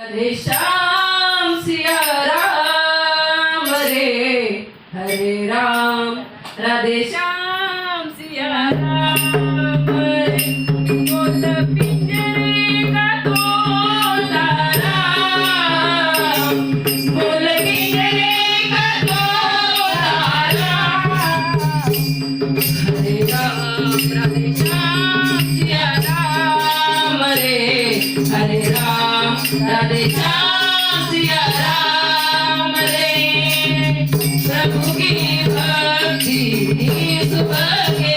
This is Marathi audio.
राधे श्याम सिया राम रे हरे राम राधे श्याम सिया राम रे बोल पिंजरे का तोता राम बोल पिंजरे का तोता राम हरे राम राधे श्याम सिया राम रे हरे राम राधे श्याम सिया राम रे प्रभु की भक्ति सुबह के